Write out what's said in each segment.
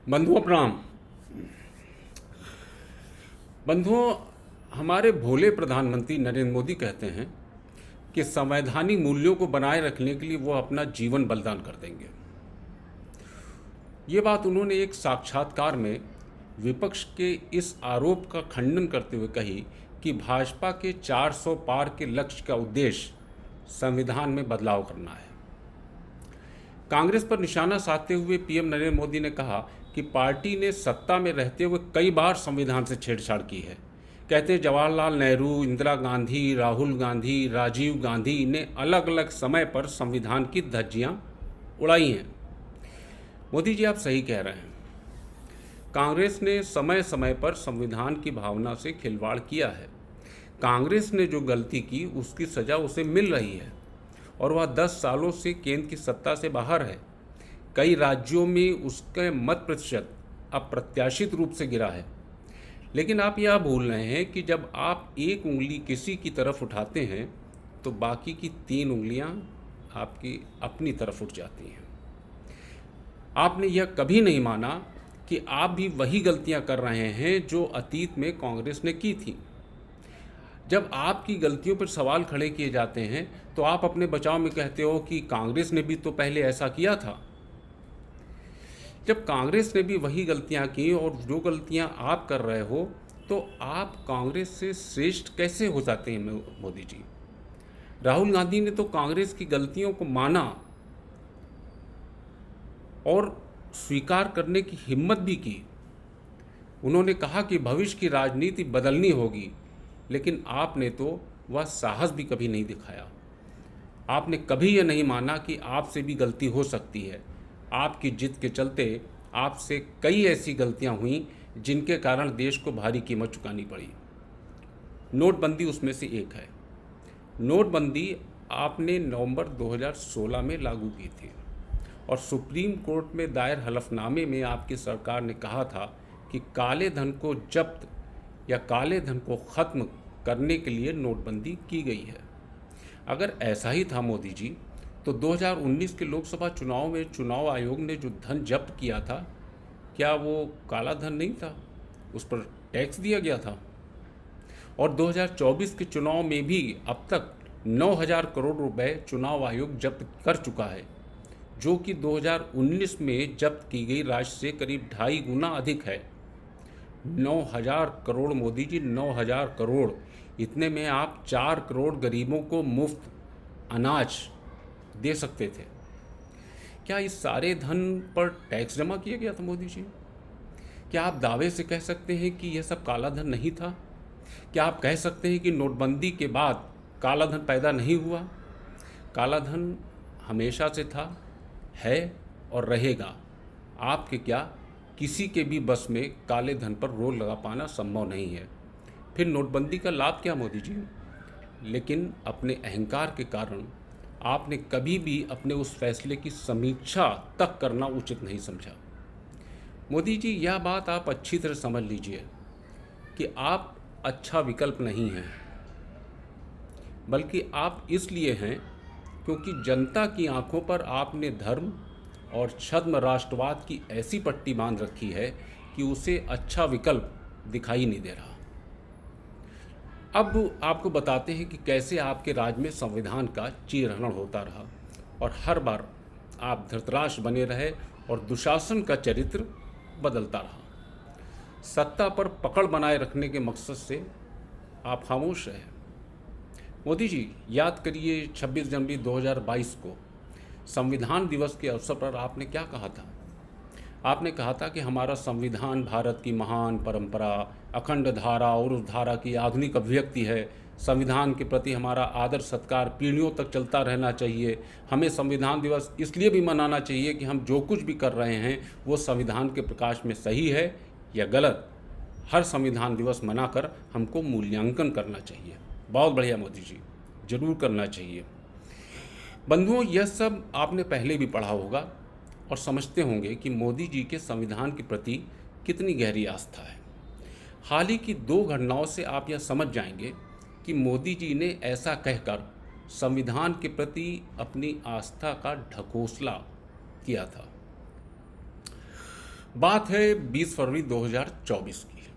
बंधुओं प्रणाम। बंधुओं, हमारे भोले प्रधानमंत्री नरेंद्र मोदी कहते हैं कि संवैधानिक मूल्यों को बनाए रखने के लिए वो अपना जीवन बलिदान कर देंगे। ये बात उन्होंने एक साक्षात्कार में विपक्ष के इस आरोप का खंडन करते हुए कही कि भाजपा के 400 पार के लक्ष्य का उद्देश्य संविधान में बदलाव करना है। कांग्रेस पर निशाना साधते हुए पीएम नरेंद्र मोदी ने कहा कि पार्टी ने सत्ता में रहते हुए कई बार संविधान से छेड़छाड़ की है। कहते जवाहरलाल नेहरू, इंदिरा गांधी, राहुल गांधी, राजीव गांधी ने अलग अलग समय पर संविधान की धज्जियां उड़ाई हैं। मोदी जी, आप सही कह रहे हैं। कांग्रेस ने समय समय पर संविधान की भावना से खिलवाड़ किया है। कांग्रेस ने जो गलती की उसकी सज़ा उसे मिल रही है और वह 10 सालों से केंद्र की सत्ता से बाहर है। कई राज्यों में उसका मत प्रतिशत अप्रत्याशित रूप से गिरा है। लेकिन आप यह भूल रहे हैं कि जब आप एक उंगली किसी की तरफ उठाते हैं तो बाकी की 3 उंगलियां आपकी अपनी तरफ उठ जाती हैं। आपने यह कभी नहीं माना कि आप भी वही गलतियां कर रहे हैं जो अतीत में कांग्रेस ने की थी। जब आपकी गलतियों पर सवाल खड़े किए जाते हैं तो आप अपने बचाव में कहते हो कि कांग्रेस ने भी तो पहले ऐसा किया था। जब कांग्रेस ने भी वही गलतियां की और जो गलतियां आप कर रहे हो तो आप कांग्रेस से श्रेष्ठ कैसे हो जाते हैं मोदी जी? राहुल गांधी ने तो कांग्रेस की गलतियों को माना और स्वीकार करने की हिम्मत भी की। उन्होंने कहा कि भविष्य की राजनीति बदलनी होगी, लेकिन आपने तो वह साहस भी कभी नहीं दिखाया। आपने कभी यह नहीं माना कि आपसे भी गलती हो सकती है। आपकी जिद के चलते आपसे कई ऐसी गलतियां हुई जिनके कारण देश को भारी कीमत चुकानी पड़ी। नोटबंदी उसमें से एक है। नोटबंदी आपने नवंबर 2016 में लागू की थी और सुप्रीम कोर्ट में दायर हलफनामे में आपकी सरकार ने कहा था कि काले धन को जब्त या काले धन को ख़त्म करने के लिए नोटबंदी की गई है। अगर ऐसा ही था मोदी जी, तो 2019 के लोकसभा चुनाव में चुनाव आयोग ने जो धन जब्त किया था, क्या वो काला धन नहीं था? उस पर टैक्स दिया गया था। और 2024 के चुनाव में भी अब तक 9,000 करोड़ रुपए चुनाव आयोग जब्त कर चुका है, जो कि 2019 में जब्त की गई राशि से करीब 2.5 गुना अधिक है। 9,000 करोड़ मोदी जी, 9,000 करोड़। इतने में आप 4 करोड़ गरीबों को मुफ्त अनाज दे सकते थे। क्या इस सारे धन पर टैक्स जमा किया गया था मोदी जी? क्या आप दावे से कह सकते हैं कि यह सब काला धन नहीं था? क्या आप कह सकते हैं कि नोटबंदी के बाद काला धन पैदा नहीं हुआ? काला धन हमेशा से था, है और रहेगा। आपके क्या किसी के भी बस में काले धन पर रोक लगा पाना संभव नहीं है। फिर नोटबंदी का लाभ क्या मोदी जी? लेकिन अपने अहंकार के कारण आपने कभी भी अपने उस फैसले की समीक्षा तक करना उचित नहीं समझा। मोदी जी, यह बात आप अच्छी तरह समझ लीजिए कि आप अच्छा विकल्प नहीं हैं, बल्कि आप इसलिए हैं क्योंकि जनता की आंखों पर आपने धर्म और छद्म राष्ट्रवाद की ऐसी पट्टी बांध रखी है कि उसे अच्छा विकल्प दिखाई नहीं दे रहा। अब आपको बताते हैं कि कैसे आपके राज में संविधान का चीरहरण होता रहा और हर बार आप धृतराष्ट्र बने रहे और दुशासन का चरित्र बदलता रहा। सत्ता पर पकड़ बनाए रखने के मकसद से आप खामोश रहे। मोदी जी, याद करिए 26 जनवरी 2022 को संविधान दिवस के अवसर पर आपने क्या कहा था? आपने कहा था कि हमारा संविधान भारत की महान परंपरा, अखंड धारा और उस धारा की आधुनिक अभिव्यक्ति है। संविधान के प्रति हमारा आदर सत्कार पीढ़ियों तक चलता रहना चाहिए। हमें संविधान दिवस इसलिए भी मनाना चाहिए कि हम जो कुछ भी कर रहे हैं वो संविधान के प्रकाश में सही है या गलत। हर संविधान दिवस मनाकर हमको मूल्यांकन करना चाहिए। बहुत बढ़िया मोदी जी, जरूर करना चाहिए। बंधुओं, यह सब आपने पहले भी पढ़ा होगा और समझते होंगे कि मोदी जी के संविधान के प्रति कितनी गहरी आस्था है। हाल ही की 2 घटनाओं से आप यह समझ जाएंगे कि मोदी जी ने ऐसा कहकर संविधान के प्रति अपनी आस्था का ढकोसला किया था। बात है 20 फरवरी 2024 की।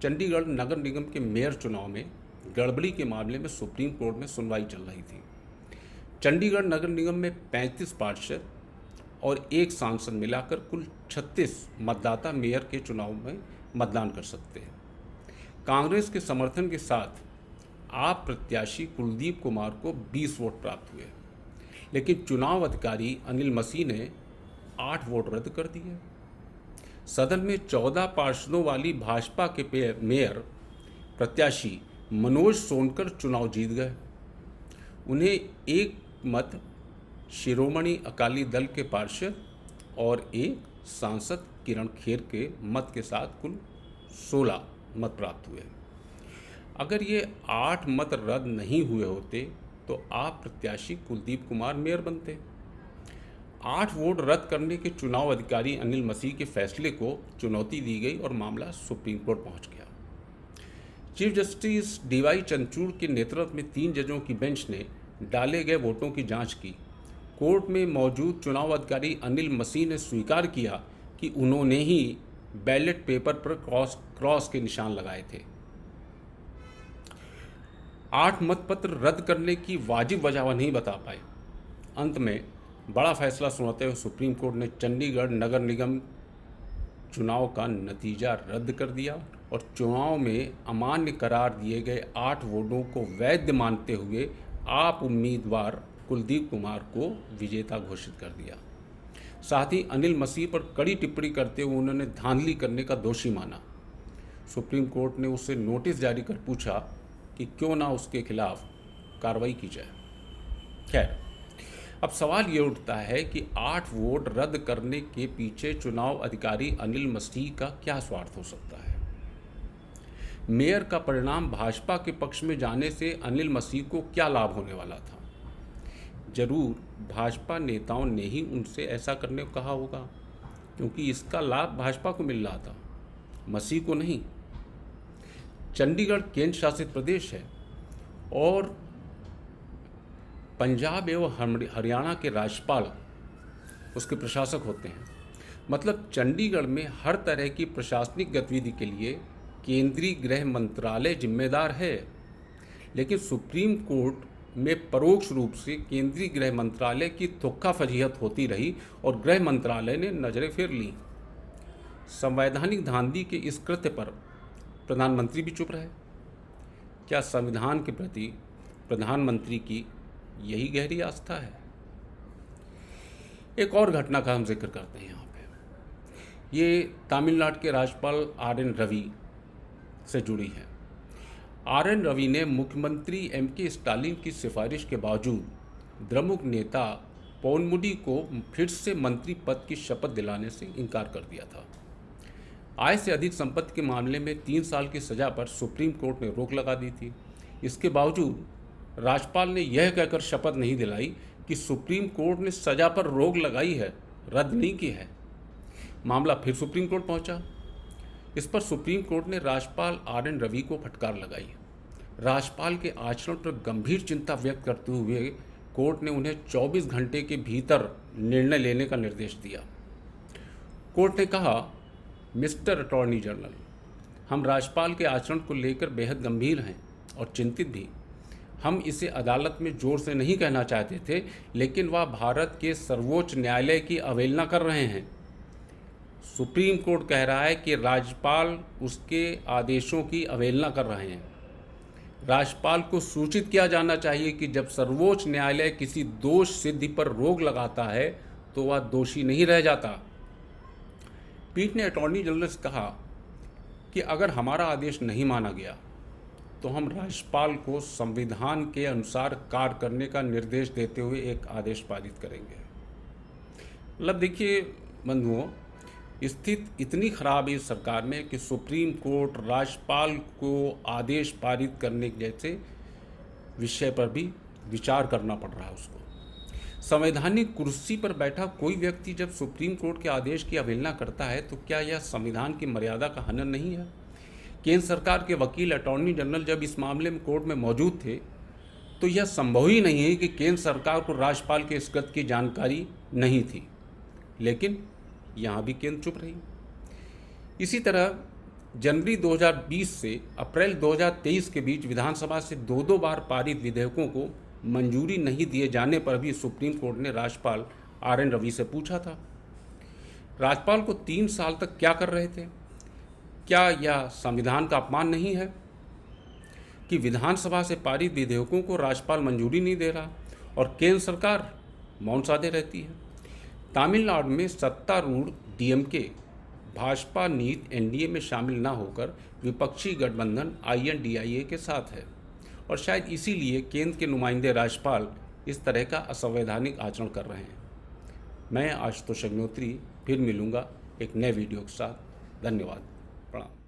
चंडीगढ़ नगर निगम के मेयर चुनाव में गड़बड़ी के मामले में सुप्रीम कोर्ट में सुनवाई चल रही थी। चंडीगढ़ नगर निगम में 35 पार्षद और एक सांसद मिलाकर कुल 36 मतदाता मेयर के चुनाव में मतदान कर सकते हैं। कांग्रेस के समर्थन के साथ आप प्रत्याशी कुलदीप कुमार को 20 वोट प्राप्त हुए, लेकिन चुनाव अधिकारी अनिल मसीह ने 8 वोट रद्द कर दिए। सदन में 14 पार्षदों वाली भाजपा के मेयर प्रत्याशी मनोज सोनकर चुनाव जीत गए। उन्हें एक मत शिरोमणि अकाली दल के पार्षद और एक सांसद किरण खेर के मत के साथ कुल 16 मत प्राप्त हुए। अगर ये 8 मत रद्द नहीं हुए होते तो आप प्रत्याशी कुलदीप कुमार मेयर बनते। 8 वोट रद्द करने के चुनाव अधिकारी अनिल मसीह के फैसले को चुनौती दी गई और मामला सुप्रीम कोर्ट पहुंच गया। चीफ जस्टिस डीवाई चंद्रचूड़ के नेतृत्व में 3 जजों की बेंच ने डाले गए वोटों की जांच की। कोर्ट में मौजूद चुनाव अधिकारी अनिल मसीह ने स्वीकार किया कि उन्होंने ही बैलेट पेपर पर क्रॉस के निशान लगाए थे। 8 मतपत्र रद्द करने की वाजिब वजह नहीं बता पाए। अंत में बड़ा फैसला सुनाते हुए सुप्रीम कोर्ट ने चंडीगढ़ नगर निगम चुनाव का नतीजा रद्द कर दिया और चुनाव में अमान्य करार दिए गए 8 वोटों को वैध मानते हुए आप उम्मीदवार कुलदीप कुमार को विजेता घोषित कर दिया। साथ ही अनिल मसीह पर कड़ी टिप्पणी करते हुए उन्होंने धांधली करने का दोषी माना। सुप्रीम कोर्ट ने उससे नोटिस जारी कर पूछा कि क्यों ना उसके खिलाफ कार्रवाई की जाए। खैर, अब सवाल ये उठता है कि 8 वोट रद्द करने के पीछे चुनाव अधिकारी अनिल मसीह का क्या स्वार्थ हो सकता है। मेयर का परिणाम भाजपा के पक्ष में जाने से अनिल मसीह को क्या लाभ होने वाला था। जरूर भाजपा नेताओं ने ही उनसे ऐसा करने को कहा होगा, क्योंकि इसका लाभ भाजपा को मिल रहा था, मसीह को नहीं। चंडीगढ़ केंद्र शासित प्रदेश है और पंजाब एवं हरियाणा के राज्यपाल उसके प्रशासक होते हैं। मतलब चंडीगढ़ में हर तरह की प्रशासनिक गतिविधि के लिए केंद्रीय गृह मंत्रालय जिम्मेदार है, लेकिन सुप्रीम कोर्ट में परोक्ष रूप से केंद्रीय गृह मंत्रालय की थुक्का फजीहत होती रही और गृह मंत्रालय ने नजरें फेर ली। संवैधानिक धांधली के इस कृत्य पर प्रधानमंत्री भी चुप रहे। क्या संविधान के प्रति प्रधानमंत्री की यही गहरी आस्था है। एक और घटना का हम जिक्र करते हैं यहाँ पे। ये तमिलनाडु के राज्यपाल RN रवि से जुड़ी है। RN रवि ने मुख्यमंत्री MK स्टालिन की सिफारिश के बावजूद द्रमुक नेता पोनमुडी को फिर से मंत्री पद की शपथ दिलाने से इनकार कर दिया था। आय से अधिक संपत्ति के मामले में 3 साल की सजा पर सुप्रीम कोर्ट ने रोक लगा दी थी। इसके बावजूद राज्यपाल ने यह कहकर शपथ नहीं दिलाई कि सुप्रीम कोर्ट ने सजा पर रोक लगाई है, रद्द नहीं की है। मामला फिर सुप्रीम कोर्ट पहुंचा। इस पर सुप्रीम कोर्ट ने राज्यपाल RN रवि को फटकार लगाई। राज्यपाल के आचरण पर गंभीर चिंता व्यक्त करते हुए कोर्ट ने उन्हें 24 घंटे के भीतर निर्णय लेने का निर्देश दिया। कोर्ट ने कहा, मिस्टर अटॉर्नी जनरल, हम राज्यपाल के आचरण को लेकर बेहद गंभीर हैं और चिंतित भी। हम इसे अदालत में जोर से नहीं कहना चाहते थे, लेकिन वह भारत के सर्वोच्च न्यायालय की अवहेलना कर रहे हैं। सुप्रीम कोर्ट कह रहा है कि राज्यपाल उसके आदेशों की अवहेलना कर रहे हैं। राज्यपाल को सूचित किया जाना चाहिए कि जब सर्वोच्च न्यायालय किसी दोष सिद्धि पर रोक लगाता है तो वह दोषी नहीं रह जाता। पीठ ने अटॉर्नी जनरल से कहा कि अगर हमारा आदेश नहीं माना गया तो हम राज्यपाल को संविधान के अनुसार कार्य करने का निर्देश देते हुए एक आदेश पारित करेंगे। मतलब देखिए बंधुओं, स्थिति इतनी खराब है इस सरकार में कि सुप्रीम कोर्ट राज्यपाल को आदेश पारित करने जैसे विषय पर भी विचार करना पड़ रहा है उसको। संवैधानिक कुर्सी पर बैठा कोई व्यक्ति जब सुप्रीम कोर्ट के आदेश की अवहेलना करता है तो क्या यह संविधान की मर्यादा का हनन नहीं है। केंद्र सरकार के वकील अटॉर्नी जनरल जब इस मामले में कोर्ट में मौजूद थे तो यह संभव ही नहीं है कि केंद्र सरकार को राज्यपाल के इस कृत्य की जानकारी नहीं थी, लेकिन यहाँ भी केंद्र चुप रही। इसी तरह जनवरी 2020 से अप्रैल 2023 के बीच विधानसभा से दो दो बार पारित विधेयकों को मंजूरी नहीं दिए जाने पर भी सुप्रीम कोर्ट ने राज्यपाल RN रवि से पूछा था, राज्यपाल को 3 साल तक क्या कर रहे थे? क्या यह संविधान का अपमान नहीं है कि विधानसभा से पारित विधेयकों को राज्यपाल मंजूरी नहीं दे रहा और केंद्र सरकार मौन साधे रहती है? तमिलनाडु में सत्तारूढ़ DMK भाजपा नीत NDA में शामिल न होकर विपक्षी गठबंधन INDIA के साथ है और शायद इसीलिए केंद्र के नुमाइंदे राज्यपाल इस तरह का असंवैधानिक आचरण कर रहे हैं। मैं आशुतोष अग्निहोत्री फिर मिलूंगा एक नए वीडियो के साथ। धन्यवाद। प्रणाम।